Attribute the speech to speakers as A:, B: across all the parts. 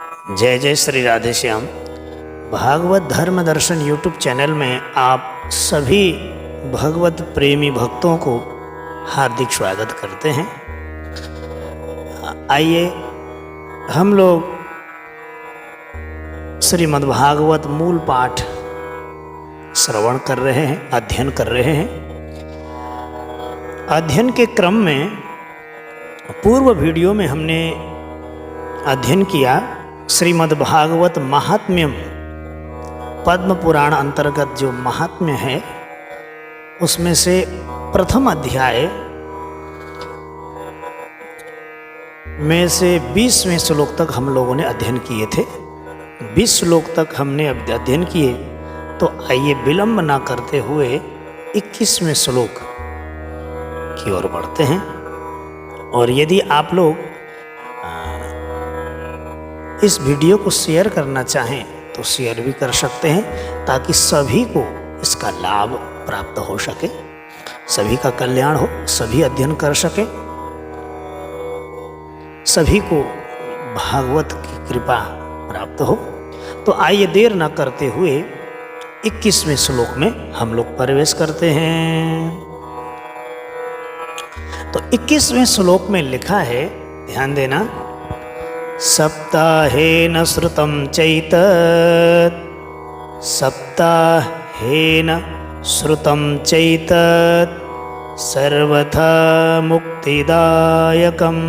A: जय जय श्री राधे श्याम। भागवत धर्म दर्शन यूट्यूब चैनल में आप सभी भगवत प्रेमी भक्तों को हार्दिक स्वागत करते हैं। आइए हम लोग श्रीमद् भागवत मूल पाठ श्रवण कर रहे हैं, अध्ययन कर रहे हैं। अध्ययन के क्रम में पूर्व वीडियो में हमने अध्ययन किया श्रीमद् भागवत महात्म्यम, पद्म पुराण अंतर्गत जो महात्म्य है उसमें से प्रथम अध्याय में से 20वें श्लोक तक हम लोगों ने अध्ययन किए थे। 20 श्लोक तक हमने अध्ययन किए, तो आइए विलंब ना करते हुए 21वें श्लोक की ओर बढ़ते हैं। और यदि आप लोग इस वीडियो को शेयर करना चाहें तो शेयर भी कर सकते हैं, ताकि सभी को इसका लाभ प्राप्त हो सके, सभी का कल्याण हो, सभी अध्ययन कर सके, सभी को भागवत की कृपा प्राप्त हो। तो आइए देर न करते हुए 21वें श्लोक में हम लोग प्रवेश करते हैं। तो 21वें श्लोक में लिखा है, ध्यान देना, सप्ताहेन श्रुतं चैतत्, सप्ताहेन श्रुतं चैतत् सर्वथा मुक्तिदायकम्।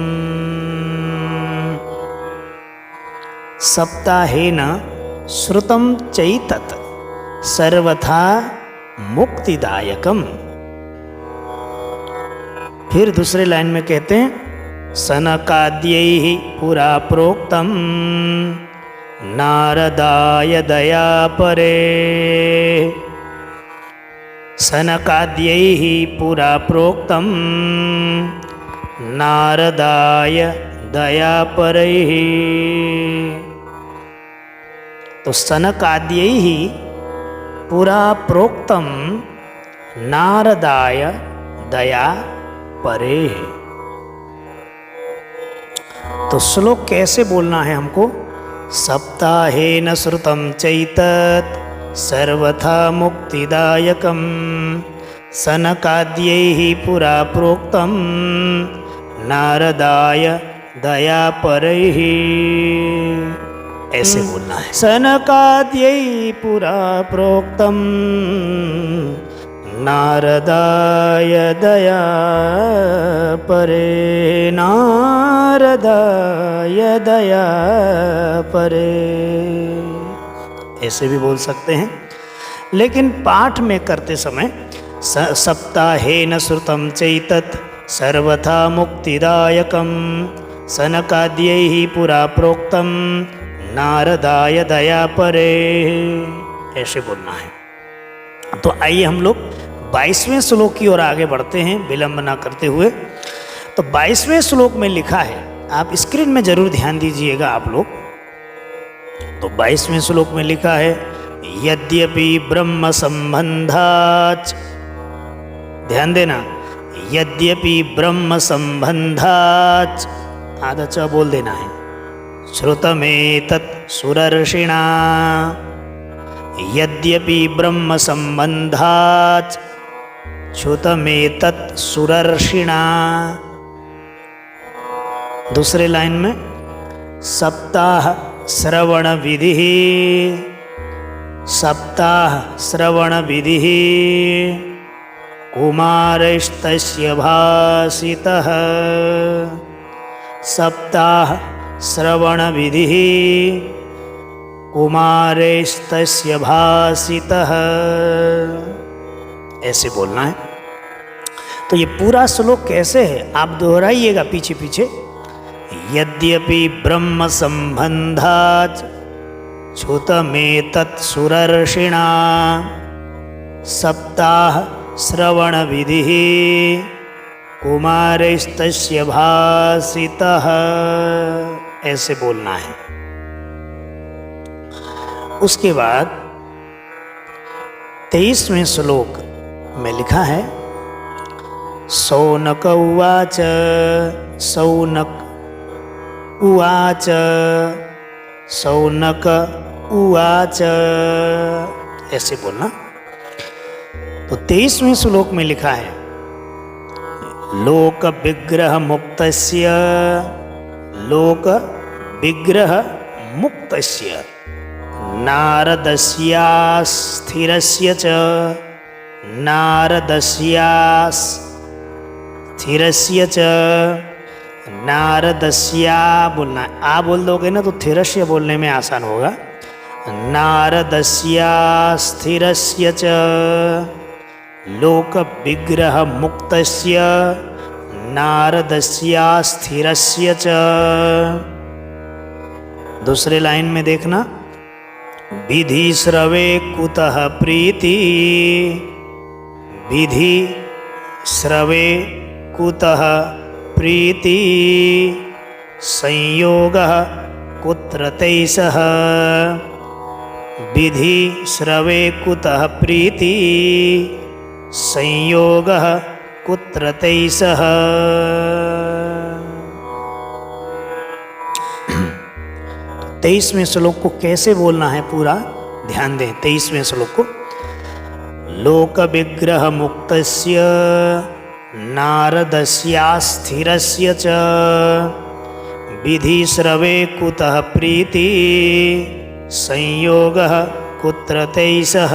A: सप्ताहेन श्रुतं चैतत् सर्वथा मुक्तिदायकम्। फिर दूसरे लाइन में कहते हैं, सनकाद्यैः पुरा प्रोक्तं नारदाय दयापरे। सनकाद्यैः पुरा प्रोक्तं नारदाय दयापरैः। तो सनकाद्यैः पुरा प्रोक्तं नारदाय दयापरेः। तो श्लोक कैसे बोलना है हमको? सप्ताहेन श्रुतं चैतत् सर्वथा मुक्तिदायकम्, सनकाद्यैः पुरा प्रोक्तं नारदाय दयापरैः। ऐसे बोलना है, सनकाद्यैः पुरा प्रोक्तं नारदाय दयापरे, नारदाय दयापरे। ऐसे भी बोल सकते हैं, लेकिन पाठ में करते समय सप्ताहेन श्रुतं चैतत् सर्वथा मुक्तिदायकं, सनकाद्यैः पुरा प्रोक्तं नारदाय दयापरे। ऐसे बोलना है। तो आइए हम लोग 22वें श्लोक की ओर आगे बढ़ते हैं, विलंब ना करते हुए। तो 22वें श्लोक में लिखा है, आप स्क्रीन में जरूर ध्यान दीजिएगा आप लोग। तो 22वें श्लोक में लिखा है, यद्यपि ब्रह्म संबंधाच, ध्यान देना, यद्यपि ब्रह्म संबंधाच, आधा च बोल देना है, श्रुतमेतत् सुरर्षिणा। यद्यपि ब्रह्म संबंधाच श्रुतमेतत् सुरर्षिणा। दूसरे लाइन में, सप्ताह श्रवण विधि, सप्ताह श्रवण विधि कुमारस्तस्य भासितः। सप्ताह श्रवण विधि कुमारस्तस्य भासितः। ऐसे बोलना है। तो ये पूरा श्लोक कैसे है आप दोहराइएगा पीछे पीछे। यद्यपि ब्रह्म संबंधात् श्रुतमेतत् सुरर्षिणा, सप्ताह श्रवण विधि कुमारस्तस्य भासितः। ऐसे बोलना है। उसके बाद 23वें श्लोक में लिखा है, सौनक उवाच, सौनक उवाच शौनक उवाच, ऐसे बोलना। तो 23वें श्लोक में लिखा है, लोक विग्रह मुक्तस्य, लोक विग्रह मुक्तस्य नारदस्यास्थिरस्य च, नारदस्यास्थिरस्य च, नारदस्या बोलना, आ बोल दोगे ना तो थिरस्य बोलने में आसान होगा। नारदस्यास्थिरस्य च लोक विग्रह मुक्तस्य नारदस्यास्थिरस्य च। दूसरे लाइन में देखना, विधि श्रवे कुतः प्रीति, विधि श्रवे कुतः प्रीति संयोगः कुत्र तैसः, विधि श्रवे कुतः प्रीति संयोगः कुत्र तैसः। 23वें श्लोक को कैसे बोलना है पूरा ध्यान दें। 23वें श्लोक को, लोक विग्रह मुक्तस्य नारदस्यास्थिरस्य च विधि श्रवे कुतः प्रीति संयोगः कुत्र तैसः,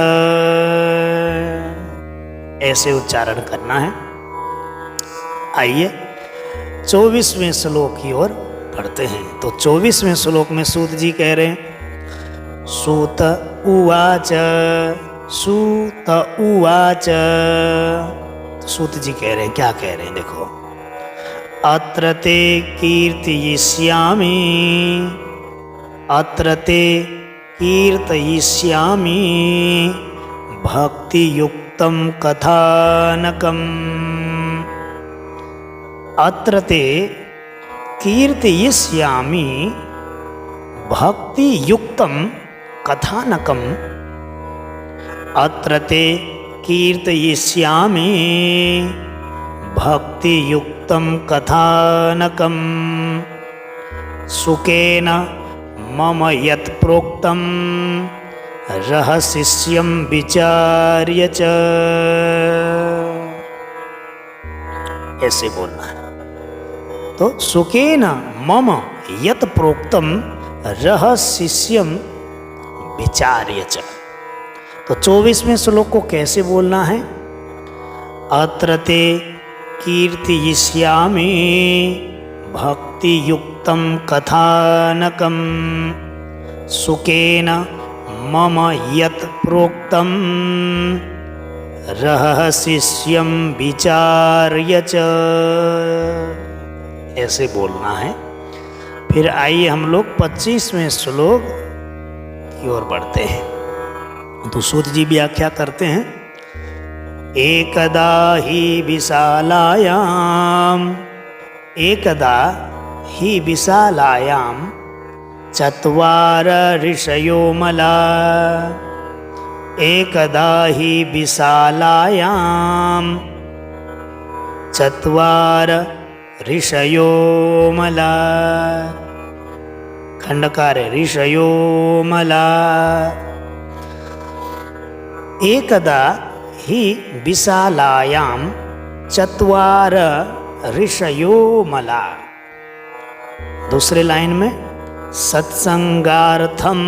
A: ऐसे उच्चारण करना है। आइए 24वें श्लोक की ओर पढ़ते हैं। तो 24वें श्लोक में सूत जी कह रहे हैं, सूत उवाच, सूत उवाच। सूत जी कह रहे हैं, क्या कह रहे हैं देखो, अत्र ते कीर्तयिष्यामि, अत्र ते कीर्तयिष्यामि भक्तियुक्तं कथानकम्, अत्र ते कीर्तयिष्यामि भक्तियुक्तं कथानकम्, अत्र ते कीर्तयिष्यामि भक्तियुक्तं कथानकम्, सुखेन मम यत् प्रोक्तं रहस्यं विचार्य च, ऐसे बोलना है। तो सुखेन मम यत् प्रोक्तं रहस्यं विचार्य च। तो 24वें श्लोक को कैसे बोलना है, अत्र ते कीर्तयिष्यामि भक्तियुक्तं कथानकम्, सुखेन मम यत् प्रोक्तं रहस्यं विचार्य च, ऐसे बोलना है। फिर आइए हम लोग 25वें श्लोक की ओर बढ़ते हैं। तो सूत जी व्याख्या करते हैं, एकदा ही विशालायाम, एकदा ही विशालायाम चत्वार ऋषयो मला, एकदा ही विशालायाम चत्वार ऋषयो मला, खंडकार ऋषयो मला, एकदा ही विशालायाम चत्वार ऋषयो मला। दूसरे लाइन में, सत्संगार्थम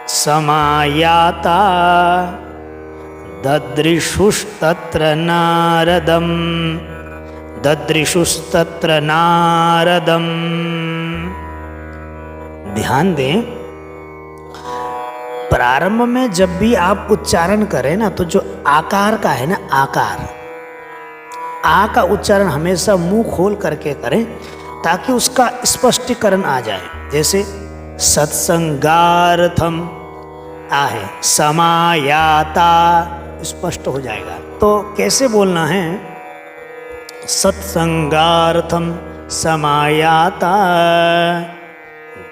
A: समायाता ददृशुस्तत्र नारदम, ददृशुस्तत्र नारदम। ध्यान दें, प्रारंभ में जब भी आप उच्चारण करें ना, तो जो आकार का है ना, आकार, आ का उच्चारण हमेशा मुंह खोल करके करें ताकि उसका स्पष्टीकरण आ जाए। जैसे सत्संगार्थम आ है, समायाता स्पष्ट हो जाएगा। तो कैसे बोलना है, सत्संगार्थम समायाता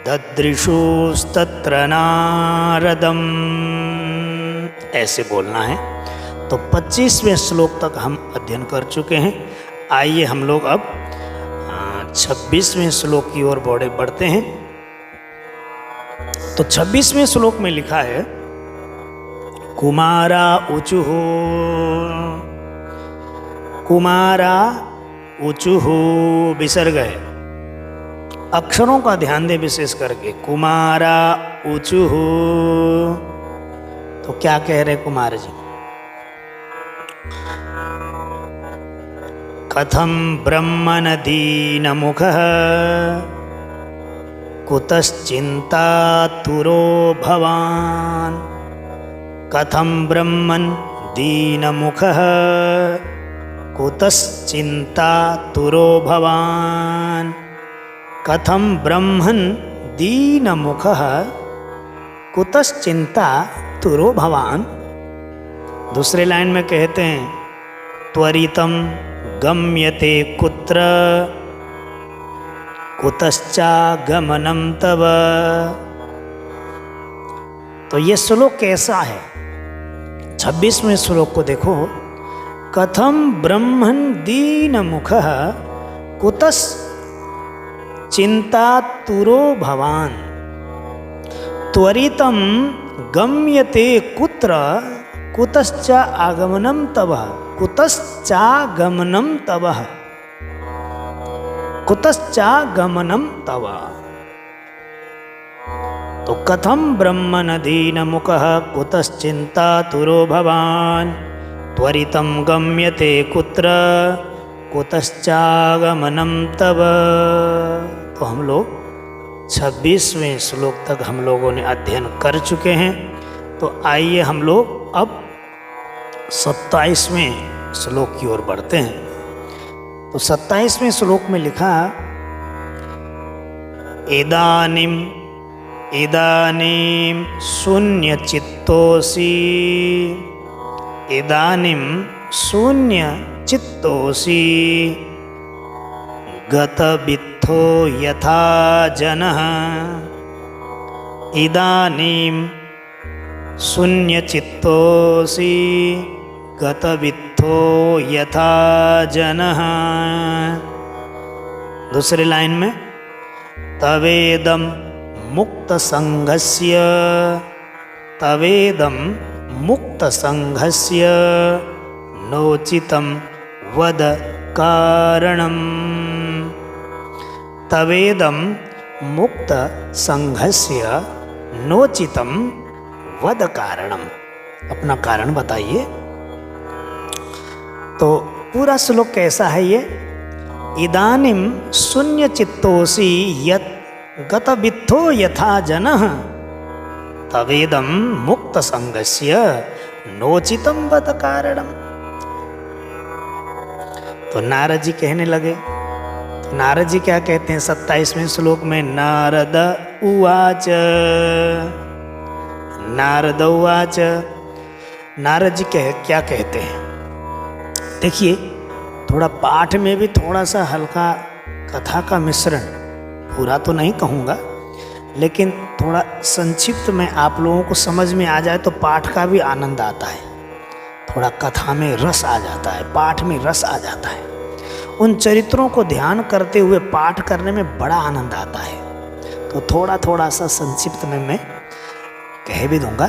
A: ददृशुस्तत्र नारदम, ऐसे बोलना है। तो 25वें श्लोक तक हम अध्ययन कर चुके हैं। आइए हम लोग अब 26वें श्लोक की ओर बढ़ते हैं। तो 26वें श्लोक में लिखा है कुमारा ऊचुहु, कुमारा ऊचुहु विसर्ग है, अक्षरों का ध्यान दे विशेष करके। कुमारा ऊचुहु, तो क्या कह रहे कुमार जी? कथम ब्रह्मन दीनमुखः कुतश्चिन्तातुरो भवान्। कथम ब्रह्मन दीनमुखः कुतश्चिन्तातुरो भवान्। कथम ब्रह्मन दीनमुखः कुतश्चिन्तातुरो भवान्। दूसरे लाइन में कहते हैं त्वरितं गम्यते कुत्र कुतश्चागमनं तव। तो ये श्लोक कैसा है? 26वें श्लोक को देखो। कथम ब्रह्मन् दीनमुखः कुतश्चिन्तातुरो भवान्। त्वरितं गम्यते कुत्र कुतश्च आगमनं तव। कुतश्चागमनं तव, कुतश्चागमनं तव। तो कथम ब्रह्मन् दीनमुखः कुतश्चिन्तातुरो भवान्। त्वरितं गम्यते कुत्र कुतश्चागमनं तव। तो हम लोग 26वें श्लोक तक हम लोगों ने अध्ययन कर चुके हैं। तो आइए हम लोग अब 27वें श्लोक की ओर बढ़ते हैं। तो 27वें श्लोक में लिखा इदानीम इदानीं शून्यचित्तोऽसि। इदानीं शून्यचित्तोऽसि गतवित्थो यथा जनः। इदानीं शून्यचित्तोऽसि गतवित्थो यथा जनः। दूसरी लाइन में तवेदं मुक्तसंघस्य, तवेदं मुक्तसंघस्य नोचितं वद कारणम्। तवेदं मुक्तसंघस्य नोचितं वद कारणम्। अपना कारण बताइए। तो पूरा श्लोक कैसा है ये? इदानीं शून्यचित्तोऽसि यत् गतवित्थो यथा जनः तवेदं मुक्तसंघस्य नोचितं वद कारणम्। तो नारद जी कहने लगे। तो नारद जी क्या कहते हैं 27वें श्लोक में? नारद उवाच, नारद उवाच। नारद जी क्या कहते हैं? देखिए, थोड़ा पाठ में भी थोड़ा सा हल्का कथा का मिश्रण, पूरा तो नहीं कहूँगा, लेकिन थोड़ा संक्षिप्त में आप लोगों को समझ में आ जाए तो पाठ का भी आनंद आता है। थोड़ा कथा में रस आ जाता है, पाठ में रस आ जाता है। उन चरित्रों को ध्यान करते हुए पाठ करने में बड़ा आनंद आता है। तो थोड़ा थोड़ा सा संक्षिप्त में मैं कह भी दूंगा।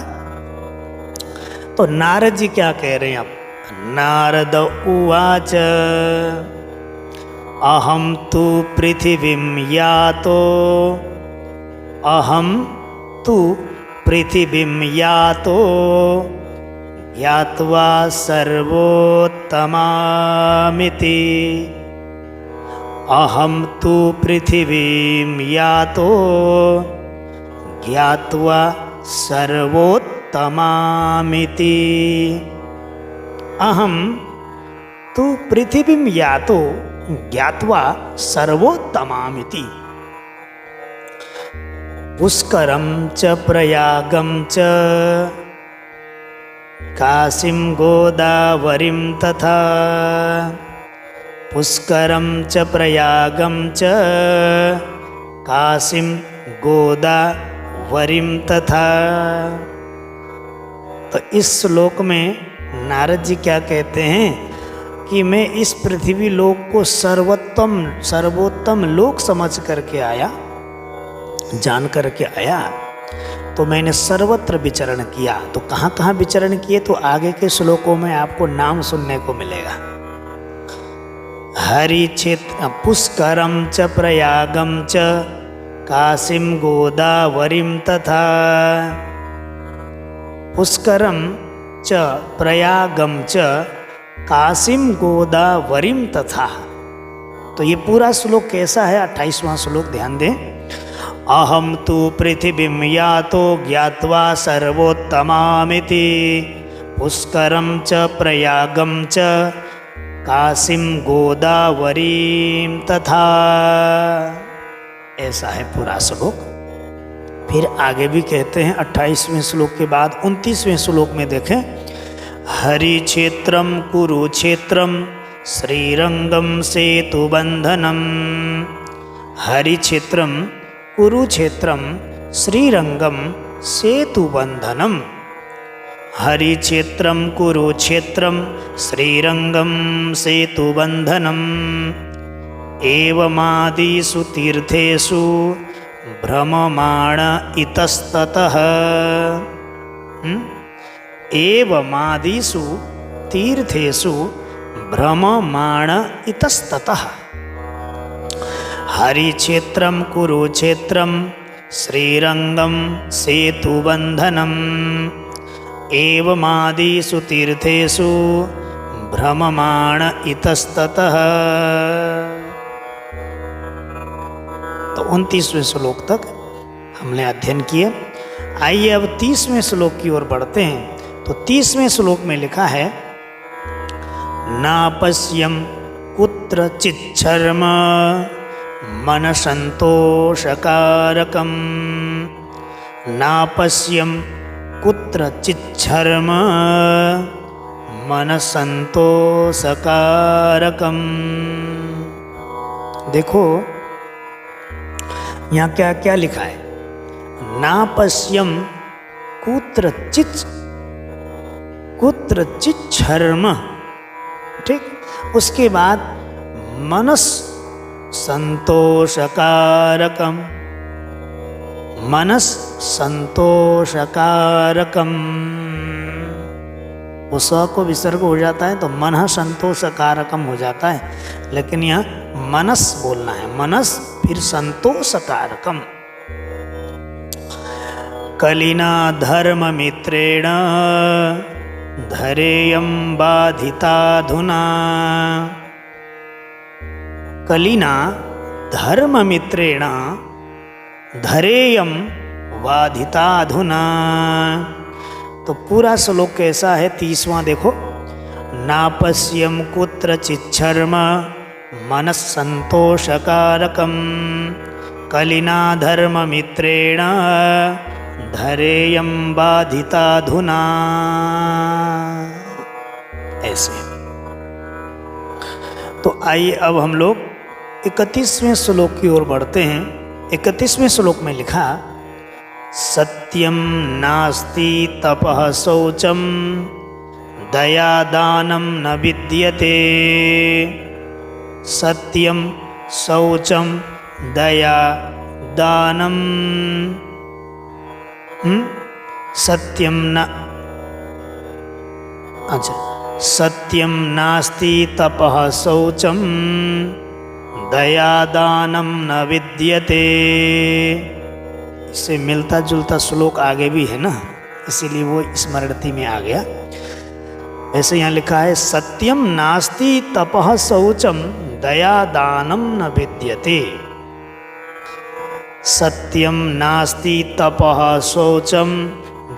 A: तो नारद जी क्या कह रहे हैं अब? नारद उवाच अहम तु पृथिवीं यातो, अहम तु पृथिवीं यातो ज्ञात्वा सर्वोत्तमामिति। अहम तु पृथिवीं यातो ज्ञात्वा सर्वोत्तमामिति। अहम तु पृथिवीं यातो ज्ञात्वा सर्वोत्तमामिति। पुष्करं च प्रयागं च काशीं गोदावरीं तथा। पुष्करं च प्रयागं च काशीं गोदावरीं तथा। तो इस श्लोक में नारद जी क्या कहते हैं कि मैं इस पृथ्वी लोक को सर्वोत्तम लोक समझ करके आया, जान करके आया। तो मैंने सर्वत्र विचरण किया। तो कहाँ कहाँ विचरण किए, तो आगे के श्लोकों में आपको नाम सुनने को मिलेगा। हरि क्षेत्र पुष्करम च प्रयागम च काशीम गोदावरीम तथा। पुष्करम च प्रयागम च काशीम गोदावरीम तथा। तो ये पूरा श्लोक कैसा है, 28वां श्लोक ध्यान दें। अहम तु पृथिवीं यातो ज्ञात्वा सर्वोत्तमामिति पुष्करम च प्रयागम च काशीम गोदावरीम तथा। ऐसा है पूरा श्लोक। फिर आगे भी कहते हैं 28वें श्लोक के बाद 29वें श्लोक में देखें। हरि क्षेत्रम कुरुक्षेत्रम श्रीरंगम सेतुबंधनम। हरि क्षेत्रम कुरुक्षेत्रम श्रीरंगम सेतुबंधनम। हरि क्षेत्रम कुरुक्षेत्रम श्रीरंगम सेतुबंधनम। एवमादिषु तीर्थेषु भ्रममाण इतस्ततः। एवमादिषु तीर्थेषु भ्रममाण इतस्ततः। हरि क्षेत्रम कुरुक्षेत्रम श्रीरंगम सेतुबंधनम। एवमादिषु तीर्थेषु भ्रममाण इतस्ततः। तो 29वें श्लोक तक हमने अध्ययन किए। आइए अब 30वें श्लोक की ओर बढ़ते हैं। तो 30वें श्लोक में लिखा है नापश्यम कुत्रचिच्छर्म मन संतोषकारकम। नापश्यम कुत्रचिच्छर्म मन संतोषकारकम। देखो यहाँ क्या क्या लिखा है। नापश्यम कुत्रचिच्छर्म, ठीक। उसके बाद मनस संतोषकारकम, मनस संतोषकारकम। वो स को विसर्ग हो जाता है तो मन संतोषकारकम हो जाता है, लेकिन यहाँ मनस बोलना है, मनस फिर संतोषकारकम। कलिना धर्म मित्रेण धरेयं बाधिताधुना। कलिना धर्म मित्रेण धरेयं बाधिताधुना। तो पूरा श्लोक कैसा है, 30वां देखो। नापश्यम कुत्रचिच्छर्म मनः संतोषकारकम। कलिना धर्म मित्रेण धरेयं बाधिताधुना। ऐसे। तो आइए अब हम लोग 31वें श्लोक की ओर बढ़ते हैं। 31वें श्लोक में लिखा सत्यम नास्ति तपः शौचम दयादानं न विद्यते। सत्यम शौचम दया दानम। सत्यम न, अच्छा, सत्यम नास्ति तपः शौचम दयादानं न विद्यते। इससे मिलता जुलता श्लोक आगे भी है ना, इसीलिए वो स्मृति में आ गया। ऐसे यहाँ लिखा है सत्यम नास्ति तपः शौचम दयादानं न विद्यते। सत्यम नास्ति तपः शौचम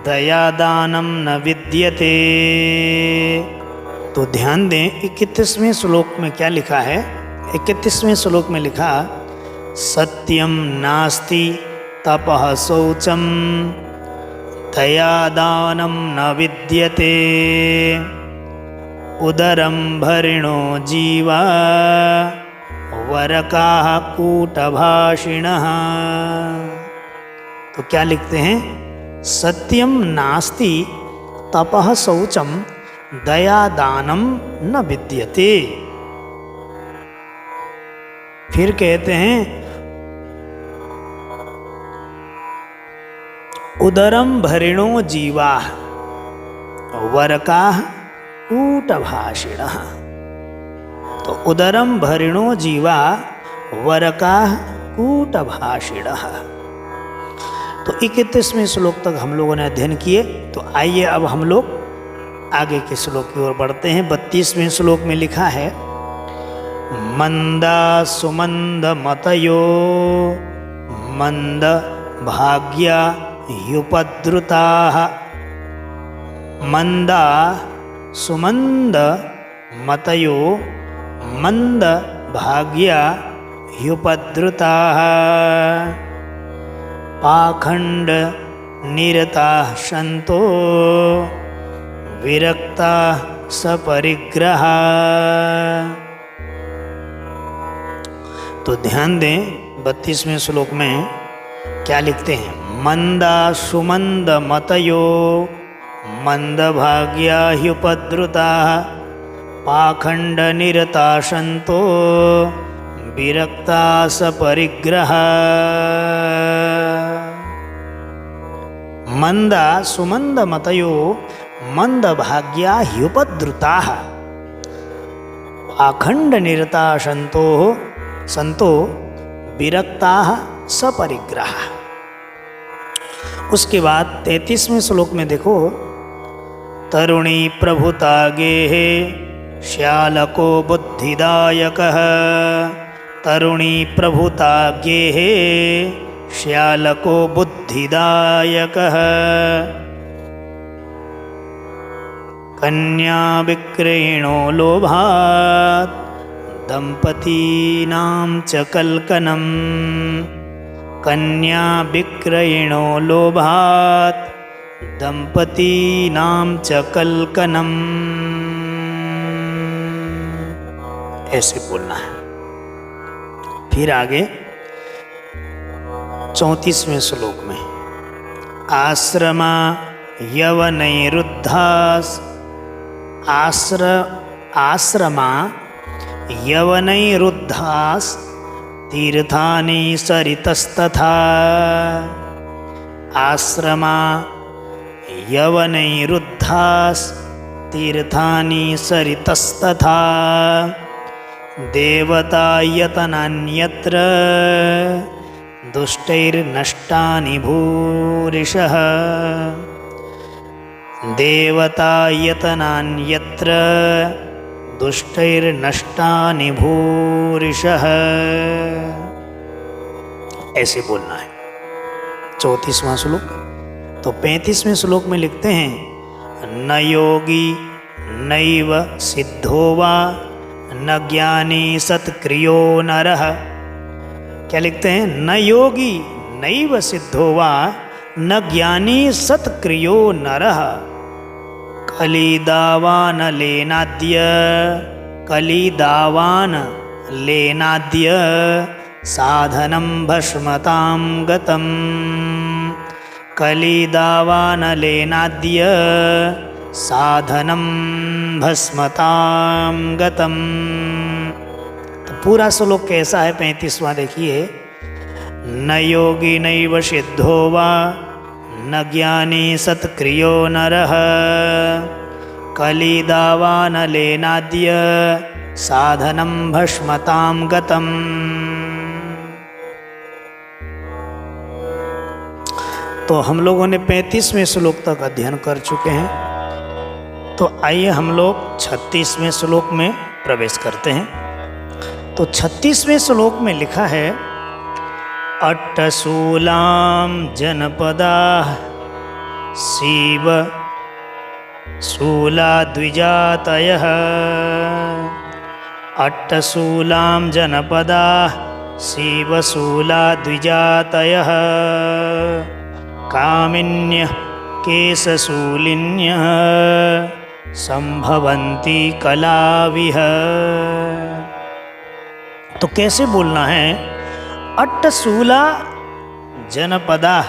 A: दयादानं न विद्यते। तो ध्यान दें 31वें श्लोक में क्या लिखा है। 31वें श्लोक में लिखा सत्यम नास्ति तपः शौचम दयादानं न विद्यते। उदरं भरिणो जीवा वरकाः कूटभाषिणः। तो क्या लिखते हैं, सत्यम नास्ति तपः शौचम दयादानं न विद्यते। फिर कहते हैं उदरम भरिणो जीवा वरका कूटभाषिण। तो उदरम भरिणो जीवा वरका कूटभाषिण। तो 31वें श्लोक तक हम लोगों ने अध्ययन किए। तो आइए अब हम लोग आगे के श्लोक की ओर बढ़ते हैं। 32वें श्लोक में लिखा है मंदा सुमंद मतयो मंद भाग्या युपद्रुताः। मंदा सुमंद मतयो मंद भाग्या युपद्रुताः। पाखंड निरताः सन्तो विरक्ता सपरिग्रह। तो ध्यान दें 32वें श्लोक में क्या लिखते हैं। मंदा सुमंद मतयो मंद भाग्या ह्युपद्रुताः। पाखंड निरता सन्तो विरक्ता सपरिग्रह। मंदा सुमंद मतयो मंद भाग्या ह्युपद्रुताः। पाखंड निरता संतो विरक्ताः सपरिग्रह। उसके बाद 33वें श्लोक में देखो तरुणी प्रभुता गेः श्यालको बुद्धिदायकः। तरुणी प्रभुता गेः श्यालको बुद्धिदायकः। कन्या विक्रयणो लोभात् दंपतीनां च कल्कनम्। कन्या विक्रयणो लोभात् दंपतीनां च कल्कनम्। ऐसे बोलना है। फिर आगे 34वें श्लोक में आश्रमा यवनैरुद्धास। आश्रमा यवनैरुद्धास तीर्थानि सरितस्तथा। आश्रमा यवनैरुद्धास तीर्थानि सरितस्तथा। देवतायतनान्यत्र दुष्टैर्नष्टानि भूरिशः। देवतायतनान्यत्र दुष्टैर्नष्टानि भूरिशः। ऐसे बोलना है 34वां श्लोक। तो 35वें श्लोक में लिखते हैं न योगी नैव सिद्धो वा न ज्ञानी सत्क्रियो नरः। क्या लिखते हैं। न योगी नैव सिद्धो वा न ज्ञानी सत्क्रियो नरः। कलिदावान लेनाद्य कलिदावान लेनाद्य साधनं भस्मतां गतम्। कलिदावान लेनाद्य साधनं भस्मतां गतम्। तो पूरा श्लोक कैसा है 35वां देखिए। न योगी नैव सिद्धो वा न ज्ञानी सत्क्रियो नरः। कलिदावान लेनाद्य साधनं भस्मतां गतम्। तो हम लोगों ने 35वें श्लोक तक अध्ययन कर चुके हैं। तो आइए हम लोग 36वें श्लोक में प्रवेश करते हैं। तो 36वें श्लोक में लिखा है अट्टशूलां जनपदाः शिव शूलाद्विजातयः। अट्टशूलां जनपदाः शिवशूलाद्विजातयः। कामिन्यः केशशूलिन्यः संभवन्ति कलाविह। तो कैसे बोलना है। अट्टशूला जनपदा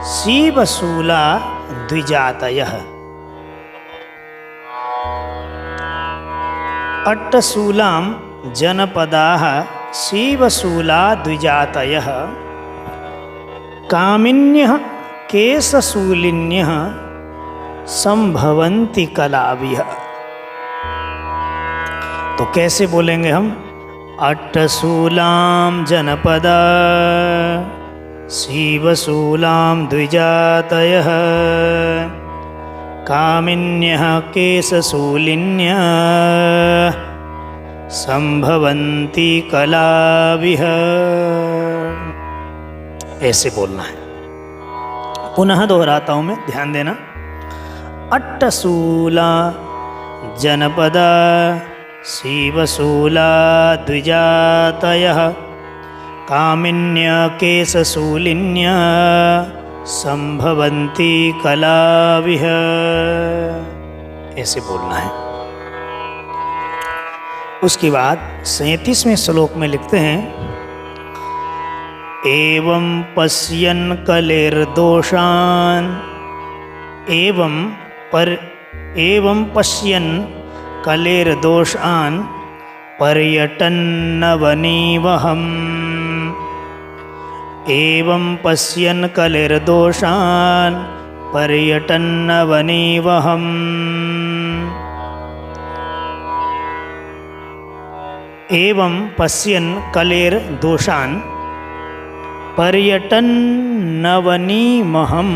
A: शिवशूला द्विजातयः। अट्टशूलां जनपदाः शिवशूला द्विजातयः। कामिन्यः केशशूलिन्यः संभवन्ति कलाभिः। तो कैसे बोलेंगे हम? अट्टशूलां जनपदा शिवशूलां द्विजातयः कामिन्यः केशशूलिन्यः संभवन्ति कलाभिः। ऐसे बोलना है। पुनः दोहराता हूँ मैं, ध्यान देना। अट्टशूला जनपदा शिवशूला द्विजातयः कामिन्यः केशशूलिन्यः संभवन्ति कलाभिः। ऐसे बोलना है। उसके बाद 37वें श्लोक में लिखते हैं, एवं पश्यन् कलेर्दोषान् एवं पश्यन् कलेर्दोषान् पर्यटन्नवनीवहम्। एवं पश्यन् कलेर्दोषान् पर्यटन्नवनीवहम्। एवं पश्यन् कलेर्दोषान् पर्यटन्नवनीमहम्।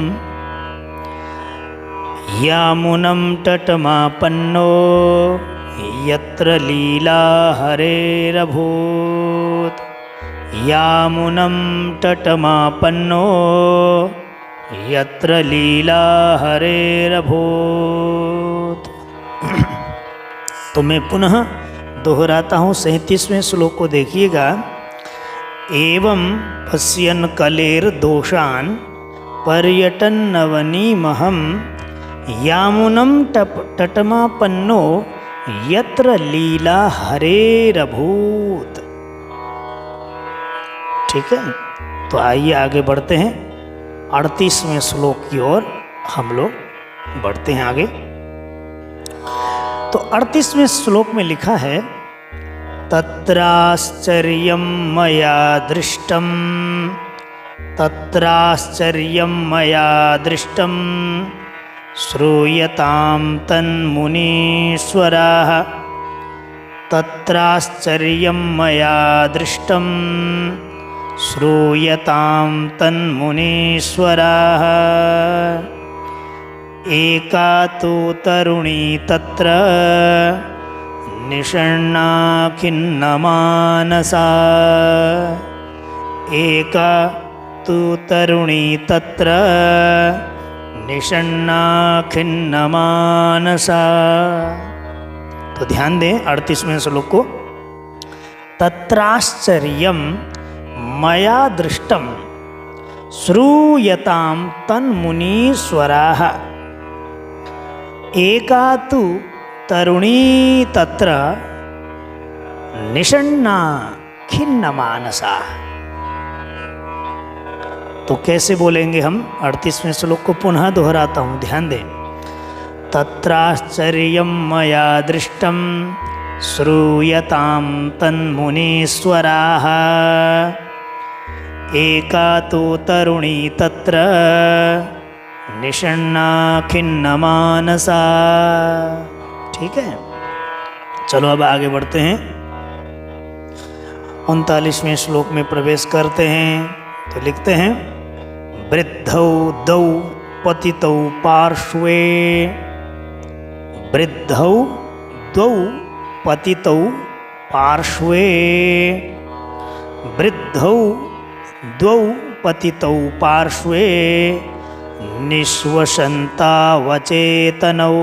A: यामुनं तटमापन्नो यत्र लीला हरेरभूत्। यामुनं तटमापन्नो यत्र लीला हरेरभूत्। तो मैं पुनः दोहराता हूँ 37वें श्लोक को देखिएगा। एवं पश्यन् कलेर्दोषान् पर्यटन्नवनीमहम्। यामुनं तटमापन्नो यत्र लीला हरेरभूत्। ठीक है, तो आइए आगे बढ़ते हैं। 38वें श्लोक की ओर हम लोग बढ़ते हैं आगे। तो 38वें श्लोक में लिखा है, तत्राश्चर्यं मया दृष्टं तत्राश्चर्यं मया दृष्टं श्रूयतां तन्मुनीश्वराः। तत्राश्चर्यं मया दृष्टं श्रूयतां तन्मुनीश्वराः। एका तु तरुणी तत्र निषण्णा खिन्नमानसा। एका तु तरुणी तत्र निषण्णा खिन्नमानसा। तो ध्यान दें 38वें श्लोक को। तत्राश्चर्यं मया दृष्टं श्रूयतां तन्मुनीश्वराः। एका तु तरुणी तत्र निषण्णा खिन्नमानसा। तो कैसे बोलेंगे हम? 38वें श्लोक को पुनः दोहराता हूँ, ध्यान दें। तत्राश्चर्यं मया दृष्टं श्रूयतां तन्मुनीश्वराः। एका तु तरुणी तत्र निषण्णा खिन्नमानसा। ठीक है, चलो अब आगे बढ़ते हैं। 39वें श्लोक में प्रवेश करते हैं। तो लिखते हैं, वृद्धौ द्वौ पतितौ पार्श्वे। वृद्धौ द्वौ पतितौ पार्श्वे। वृद्धौ द्वौ पतितौ पार्श्वे निश्वसन्तावचेतनौ।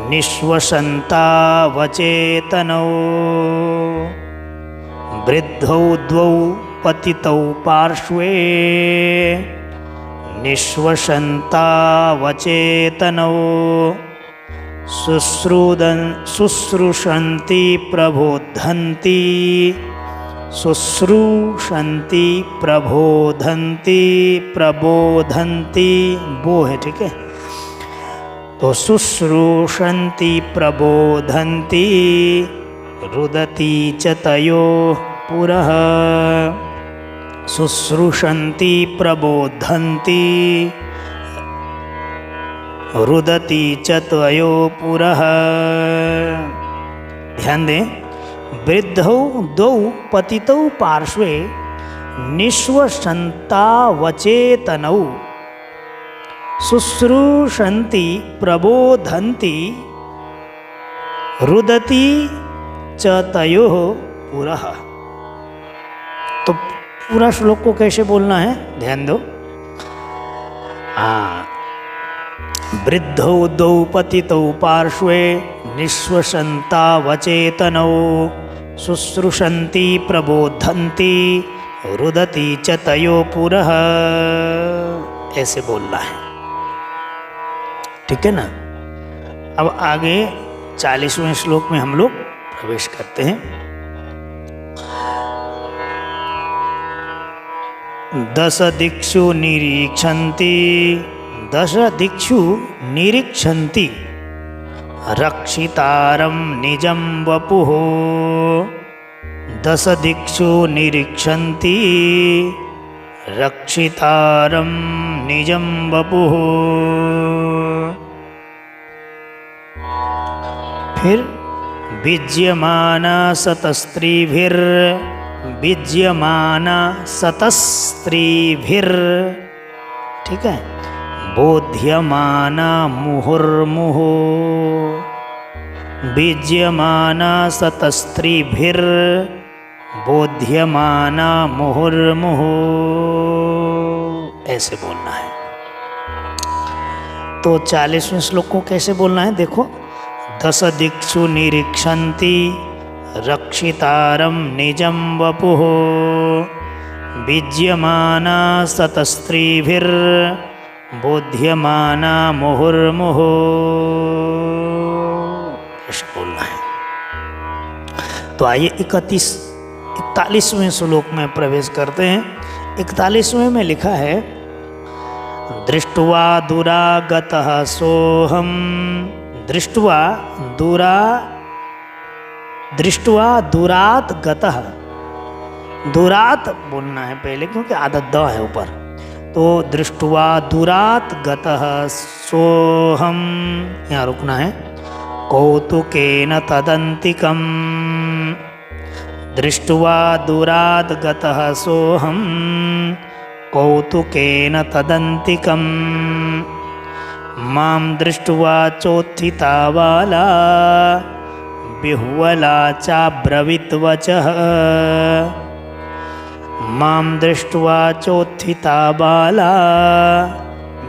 A: निश्वसन्तावचेतनौ। वृद्धौ द्वौ पतितौ पार्श्वे निश्वसन्तावचेतनौ। शुश्रूषन्ति प्रबोधन्ति। शुश्रूषन्ति प्रबोधन्ति। प्रबोधन्ति वो है, ठीक है। तो शुश्रूषन्ति प्रबोधन्ति रुदति च तयोः पुरः। शुश्रूषन्ति प्रबोधन्ति रुदति च त्वयो पुरः। ध्यान दें, वृद्धौ द्वौ पतितौ पार्श्वे निःश्वसन्तावचेतनौ शुश्रूषन्ति प्रबोधन्ति रुदति च तयोः पुरः। तो पूरा श्लोक को कैसे बोलना है, ध्यान दो। वृद्धौ द्वौ पतितौ पार्श्वे निःश्वसन्तावचेतनौ शुश्रूषन्ति प्रबोधन्ति रुदति च तयो पुरः। ऐसे बोलना है, ठीक है ना। अब आगे 40वें श्लोक में हम लोग प्रवेश करते हैं। दश दिक्षु निरीक्षन्ति, दश दिक्षु निरीक्षन्ति रक्षितारं निजं वपुः। दश दिक्षु निरीक्षन्ति रक्षितारं निजं वपुः। फिर विज्यमाना शतस्त्रीभिर्, विज्यमाना शतस्त्रीभिर्, ठीक है, बोध्यमाना मुहुर्मुहुः। विज्यमाना शतस्त्रीभिर् बोध्यमाना मुहुर्मुहुः। ऐसे बोलना है। तो 40वें श्लोक को कैसे बोलना है, देखो। दश दिक्षु निरीक्षन्ति रक्षितारं निजं वपुः। विज्यमाना शतस्त्रीभिर् बोध्यमाना मुहुर्मुहुः। ऐसे बोलना है। तो आइए 41वें श्लोक में प्रवेश करते हैं। 41वें में लिखा है, दृष्ट्वा दुरागतः सोऽहं, दृष्ट्वा दुरात गतः। दुरात बोलना है पहले, क्योंकि आदत द है ऊपर। तो दृष्ट्वा दुरात गतः सोऽहं, यहाँ रुकना है। कौतुकेन तदन्तिकं, दृष्ट्वा दुरात गतः सोऽहं कौतुकेन तदन्तिकं। मां दृष्ट्वा चोत्थिता बाला बिह्वला चाब्रवीत् वचः। मां दृष्ट्वा चोत्थिता बाला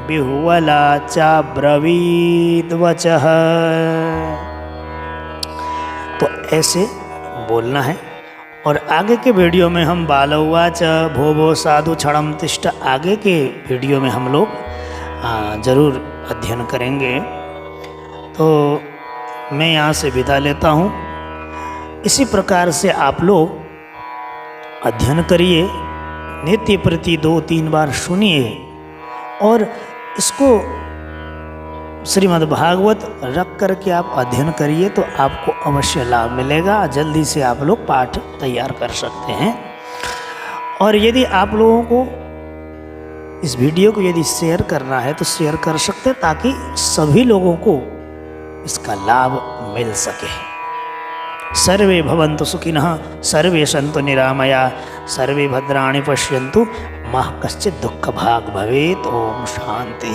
A: बिह्वला चाब्रवीत् वचः। तो ऐसे बोलना है। और आगे के वीडियो में हम बालौवाच भोभो साधु क्षणम तिष्ठ, आगे के वीडियो में हम लोग ज़रूर अध्ययन करेंगे। तो मैं यहाँ से विदा लेता हूँ। इसी प्रकार से आप लोग अध्ययन करिए, नित्य प्रति 2-3 बार सुनिए और इसको श्रीमद् भागवत रख करके आप अध्ययन करिए, तो आपको अवश्य लाभ मिलेगा। जल्दी से आप लोग पाठ तैयार कर सकते हैं। और यदि आप लोगों को इस वीडियो को यदि शेयर करना है तो शेयर कर सकते हैं, ताकि सभी लोगों को इसका लाभ मिल सके। सर्वे भवन्तु सुखिनः, सर्वे सन्तु निरामया, सर्वे भद्राणि पश्यन्तु, मा कश्चित् दुःखभाग् भवेत्। ओम शांति।